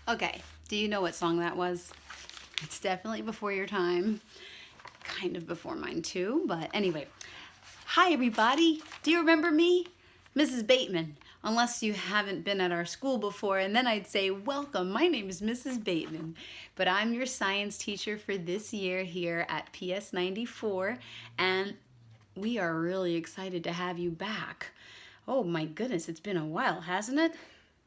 Okay, do you know what song that was? It's definitely before your time. Kind of before mine too, but anyway. Hi everybody, do you remember me? Mrs. Bateman, unless you haven't been at our school before, and then I'd say, welcome, my name is Mrs. Bateman, but I'm your science teacher for this year here at PS 94, and we are really excited to have you back. Oh my goodness, it's been a while, hasn't it?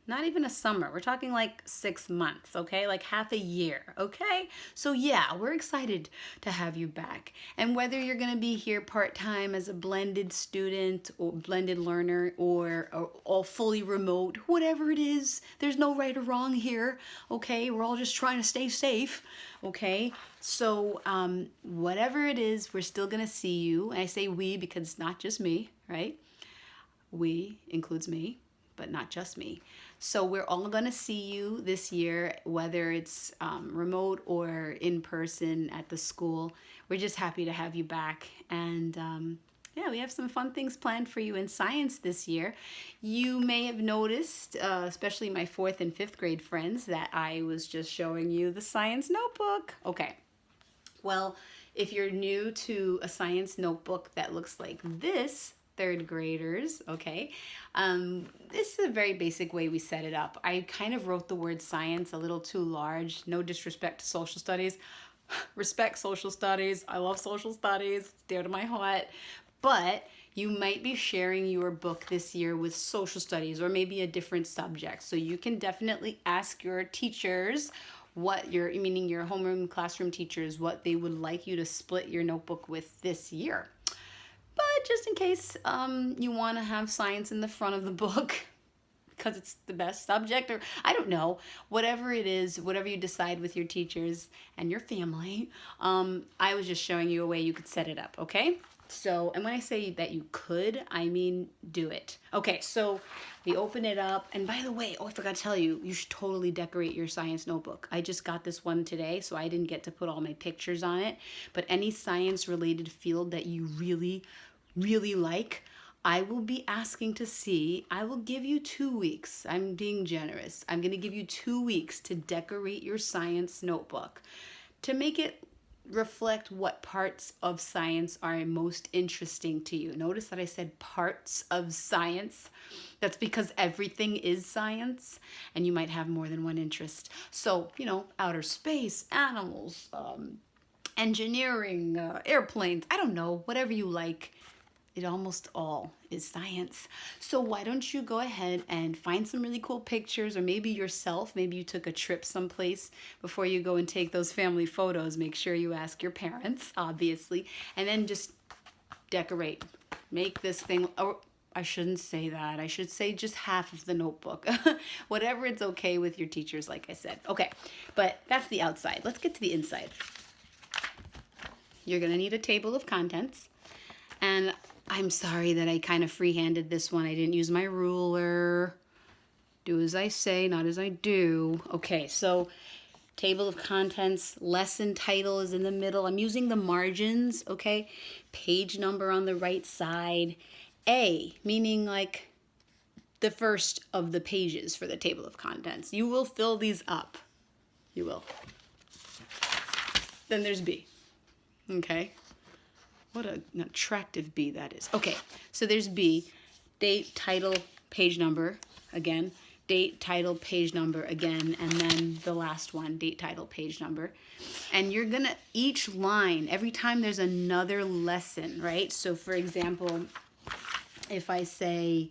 Not even a summer. We're talking like 6 months, okay? Like half a year, okay? So yeah, we're excited to have you back. And whether you're gonna be here part-time as a blended student or blended learner or all fully remote, whatever it is, there's no right or wrong here, okay? We're all just trying to stay safe, okay? So whatever it is, we're still gonna see you. And I say we because it's not just me, right? We includes me, but not just me. So we're all going to see you this year, whether it's remote or in person at the school. We're just happy to have you back. And yeah, we have some fun things planned for you in science this year. You may have noticed, especially my fourth and fifth grade friends, that I was just showing you the science notebook. Okay. Well, if you're new to a science notebook that looks like this, third graders, okay, this is a very basic way we set it up. I kind of wrote the word science a little too large. No disrespect to social studies. Respect social studies. I love social studies. It's dear to my heart. But you might be sharing your book this year with social studies or maybe a different subject. So you can definitely ask your teachers what your, meaning your homeroom classroom teachers, what they would like you to split your notebook with this year. But just in case you want to have science in the front of the book, because it's the best subject, or I don't know, whatever it is, whatever you decide with your teachers and your family, I was just showing you a way you could set it up, okay? So, and when I say that you could, I mean do it. Okay, so we open it up, and by the way, oh, I forgot to tell you, you should totally decorate your science notebook. I just got this one today, so I didn't get to put all my pictures on it, but any science related field that you really, really like, I will be asking to see. I will give you 2 weeks. I'm being generous. I'm going to give you 2 weeks to decorate your science notebook to make it reflect what parts of science are most interesting to you. Notice that I said parts of science. That's because everything is science and you might have more than one interest. So, you know, outer space, animals, engineering, airplanes, I don't know, whatever you like. It almost all is science. So why don't you go ahead and find some really cool pictures, or maybe yourself, maybe you took a trip someplace. Before you go and take those family photos, make sure you ask your parents, obviously, and then just decorate. Make this thing, or I shouldn't say that. I should say just half of the notebook. Whatever, it's okay with your teachers, like I said. Okay, but that's the outside. Let's get to the inside. You're gonna need a table of contents. And I'm sorry that I kind of free-handed this one. I didn't use my ruler. Do as I say, not as I do. Okay, so table of contents, lesson title is in the middle. I'm using the margins, okay? Page number on the right side. A, meaning like the first of the pages for the table of contents. You will fill these up. You will. Then there's B, okay? What an attractive B that is. Okay, so there's B, date, title, page number, again, date, title, page number, again, and then the last one, date, title, page number. And you're gonna, each line, every time there's another lesson, right? So for example, if I say,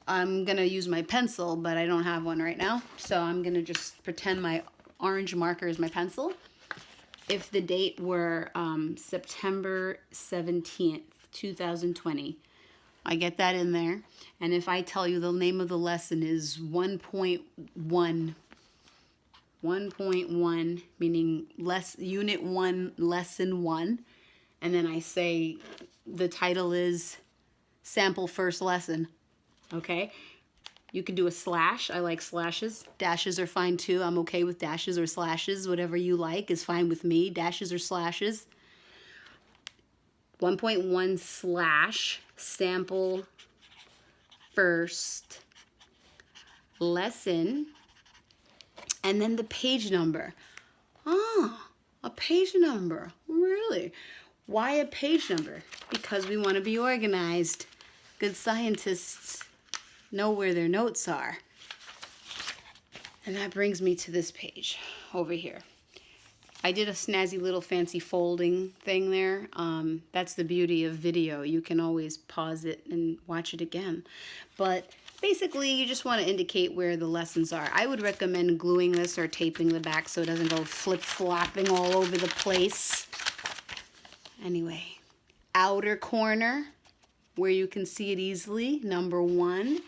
I'm gonna use my pencil, but I don't have one right now, so I'm gonna just pretend my orange marker is my pencil. If the date were September 17th, 2020, I get that in there. And if I tell you the name of the lesson is 1.1, 1.1, meaning unit 1, lesson 1, and then I say the title is sample first lesson, okay? You can do a slash. I like slashes. Dashes are fine too. I'm okay with dashes or slashes. Whatever you like is fine with me. Dashes or slashes. 1.1 slash sample first lesson. And then the page number. Ah, a page number. Really? Why a page number? Because we want to be organized. Good scientists know where their notes are. And that brings me to this page over here. I did a snazzy little fancy folding thing there. That's the beauty of video. You can always pause it and watch it again. But basically, you just want to indicate where the lessons are. I would recommend gluing this or taping the back so it doesn't go flip-flopping all over the place. Anyway, outer corner where you can see it easily, number 1.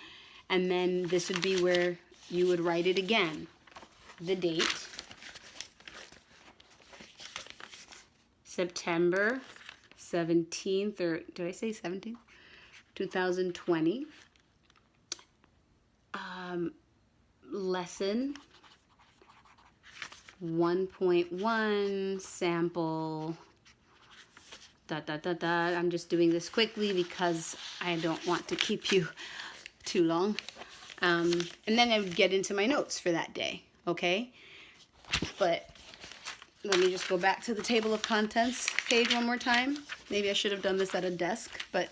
And then this would be where you would write it again. The date. September 17th, or did I say 17th? 2020. Lesson 1.1 sample. I'm just doing this quickly because I don't want to keep you too long. And then I would get into my notes for that day, okay? But let me just go back to the table of contents page one more time. Maybe I should have done this at a desk, but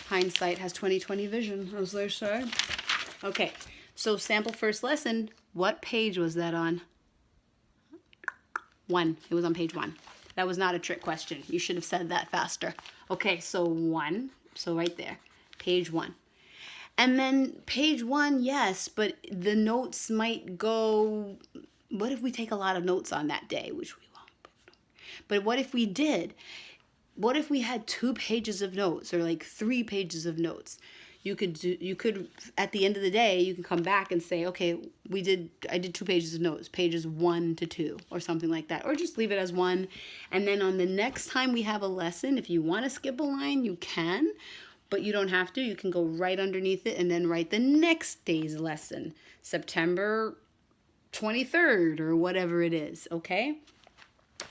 hindsight has 20/20 vision, as they say. Okay, so sample first lesson. What page was that on? 1. It was on page 1. That was not a trick question. You should have said that faster. Okay, so 1. So right there, page 1. And then page 1, yes, but the notes might go... What if we take a lot of notes on that day, which we won't? But what if we did? What if we had 2 pages of notes or like 3 pages of notes? You could at the end of the day, you can come back and say, okay, I did 2 pages of notes, pages 1 to 2 or something like that, or just leave it as 1. And then on the next time we have a lesson, if you want to skip a line, you can, but you don't have to. You can go right underneath it and then write the next day's lesson, September 23rd or whatever it is, okay?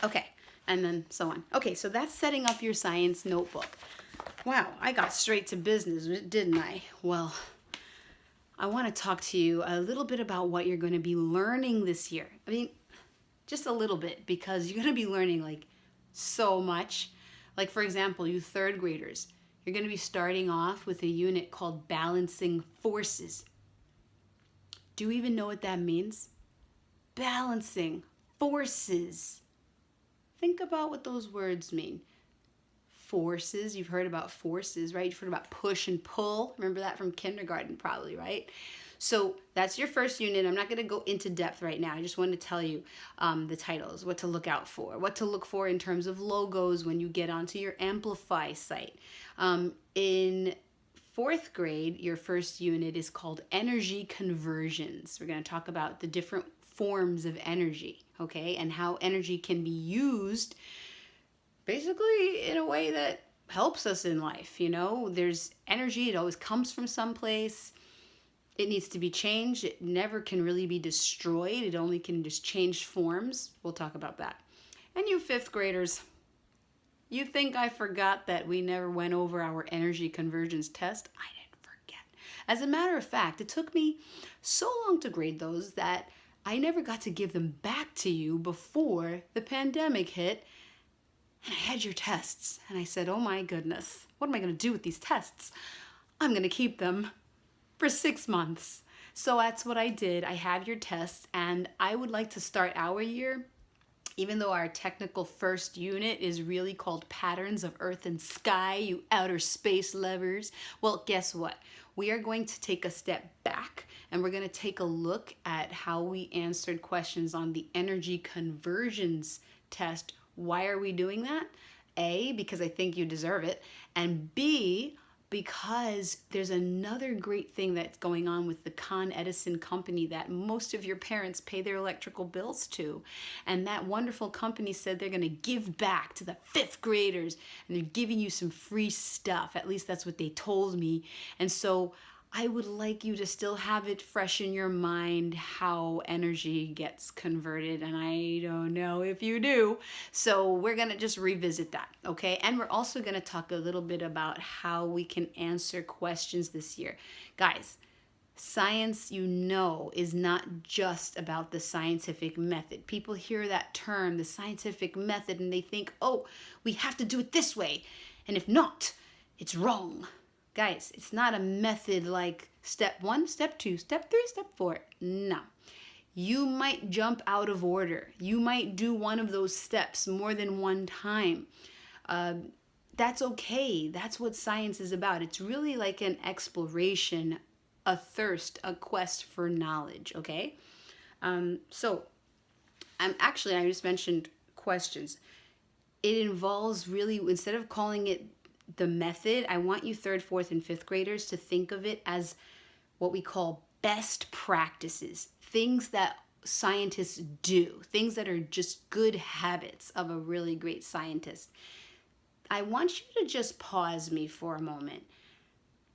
Okay, and then so on. Okay, so that's setting up your science notebook. Wow, I got straight to business, didn't I? Well, I want to talk to you a little bit about what you're going to be learning this year. I mean, just a little bit, because you're going to be learning like so much. Like, for example, you 3rd graders, you're going to be starting off with a unit called Balancing Forces. Do you even know what that means? Balancing forces. Think about what those words mean. Forces, you've heard about forces, right? You've heard about push and pull. Remember that from kindergarten probably, right? So that's your first unit. I'm not going to go into depth right now. I just wanted to tell you the titles, what to look out for, what to look for in terms of logos when you get onto your Amplify site. In 4th grade, your first unit is called Energy Conversions. We're going to talk about the different forms of energy, okay, and how energy can be used basically in a way that helps us in life. You know, there's energy, it always comes from someplace. It needs to be changed. It never can really be destroyed. It only can just change forms. We'll talk about that. And you 5th graders, you think I forgot that we never went over our energy conversions test? I didn't forget. As a matter of fact, it took me so long to grade those that I never got to give them back to you before the pandemic hit. And I had your tests. And I said, oh my goodness, what am I going to do with these tests? I'm going to keep them for 6 months. So that's what I did. I have your tests, and I would like to start our year, even though our technical first unit is really called Patterns of Earth and Sky, you outer space lovers. Well, guess what? We are going to take a step back, and we're going to take a look at how we answered questions on the energy conversions test. Why are we doing that? A, because I think you deserve it, and B, because there's another great thing that's going on with the Con Edison company that most of your parents pay their electrical bills to. And that wonderful company said they're going to give back to the 5th graders, and they're giving you some free stuff. At least that's what they told me. And so I would like you to still have it fresh in your mind how energy gets converted, and I don't know if you do. So we're going to just revisit that, okay? And we're also going to talk a little bit about how we can answer questions this year. Guys, Science, is not just about the scientific method. People hear that term, the scientific method, and they think, oh, we have to do it this way. And if not, it's wrong. Guys, it's not a method like step 1, step 2, step 3, step 4. No. You might jump out of order. You might do one of those steps more than one time. That's okay. That's what science is about. It's really like an exploration, a thirst, a quest for knowledge, okay? So I just mentioned questions. It involves really, instead of calling it the method, I want you 3rd, 4th, and 5th graders to think of it as what we call best practices, things that scientists do, things that are just good habits of a really great scientist. I want you to just pause me for a moment.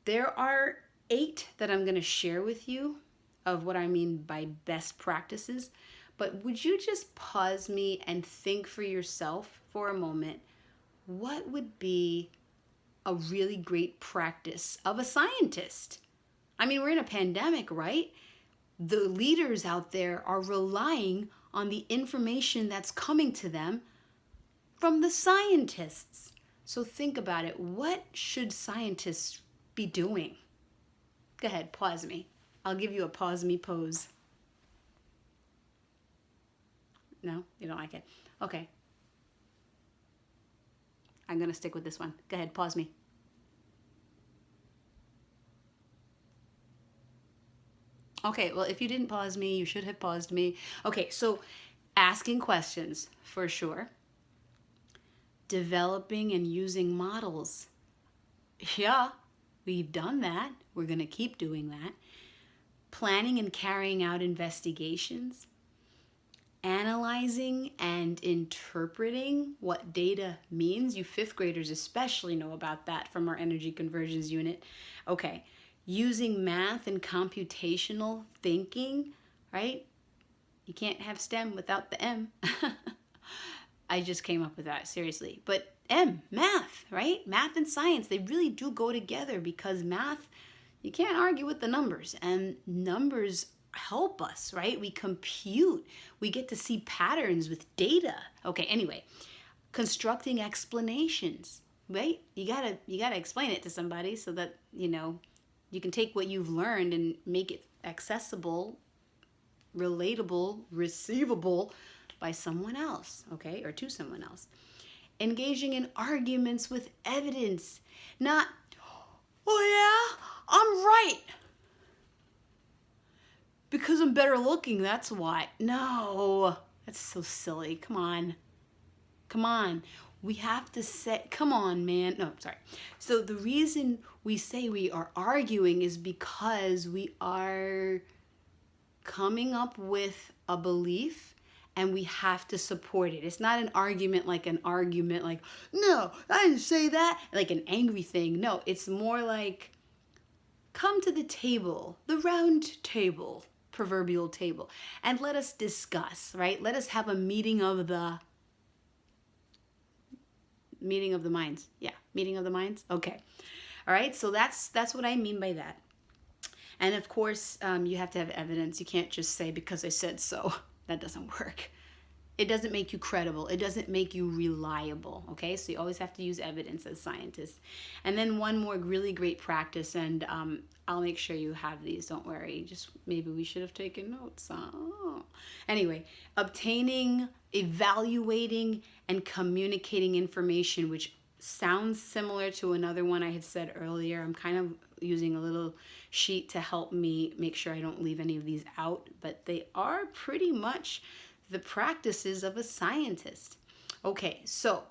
There are 8 that I'm going to share with you of what I mean by best practices, but would you just pause me and think for yourself for a moment, what would be a really great practice of a scientist? I mean, we're in a pandemic, right? The leaders out there are relying on the information that's coming to them from the scientists. So think about it. What should scientists be doing? Go ahead, pause me. I'll give you a pause me pose. No, you don't like it? Okay. I'm going to stick with this one. Go ahead, pause me. Okay, well, if you didn't pause me, you should have paused me. Okay, so asking questions for sure. Developing and using models. Yeah, we've done that. We're going to keep doing that. Planning and carrying out investigations. Analyzing and interpreting what data means. You 5th graders especially know about that from our energy conversions unit. Okay, using math and computational thinking, right? You can't have STEM without the M. I just came up with that, seriously. But M, math, right? Math and science, they really do go together because math, you can't argue with the numbers. And numbers help us, right? We compute. We get to see patterns with data. Okay, anyway, constructing explanations, right? You gotta explain it to somebody so that, you can take what you've learned and make it accessible, relatable, receivable by someone else, okay, or to someone else. Engaging in arguments with evidence, not, oh yeah, I'm right because I'm better looking, that's why. No, that's so silly. Come on. We have to say, come on, man. No, sorry. So the reason we say we are arguing is because we are coming up with a belief and we have to support it. It's not an argument like, no, I didn't say that, like an angry thing. No, it's more like, come to the table, the round table, proverbial table, and let us discuss, right? Let us have a meeting of the minds. Yeah, meeting of the minds. Okay. All right. So that's what I mean by that. And of course, you have to have evidence. You can't just say because I said so. That doesn't work. It doesn't make you credible. It doesn't make you reliable. Okay. So you always have to use evidence as scientists. And then one more really great practice, and I'll make sure you have these. Don't worry. Just maybe we should have taken notes. Oh. Anyway, obtaining, evaluating, and communicating information, which sounds similar to another one I had said earlier. I'm kind of using a little sheet to help me make sure I don't leave any of these out, but they are pretty much the practices of a scientist. Okay, so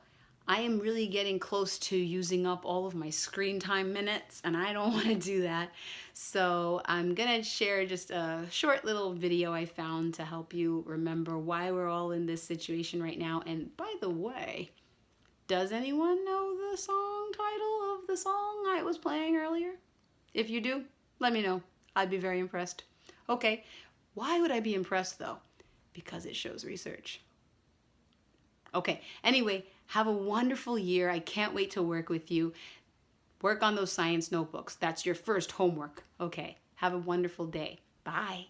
I am really getting close to using up all of my screen time minutes, and I don't want to do that. So I'm going to share just a short little video I found to help you remember why we're all in this situation right now. And by the way, does anyone know the song title of the song I was playing earlier? If you do, let me know. I'd be very impressed. Okay, why would I be impressed though? Because it shows research. Okay, anyway, have a wonderful year. I can't wait to work with you. Work on those science notebooks. That's your first homework. Okay, Have a wonderful day. Bye.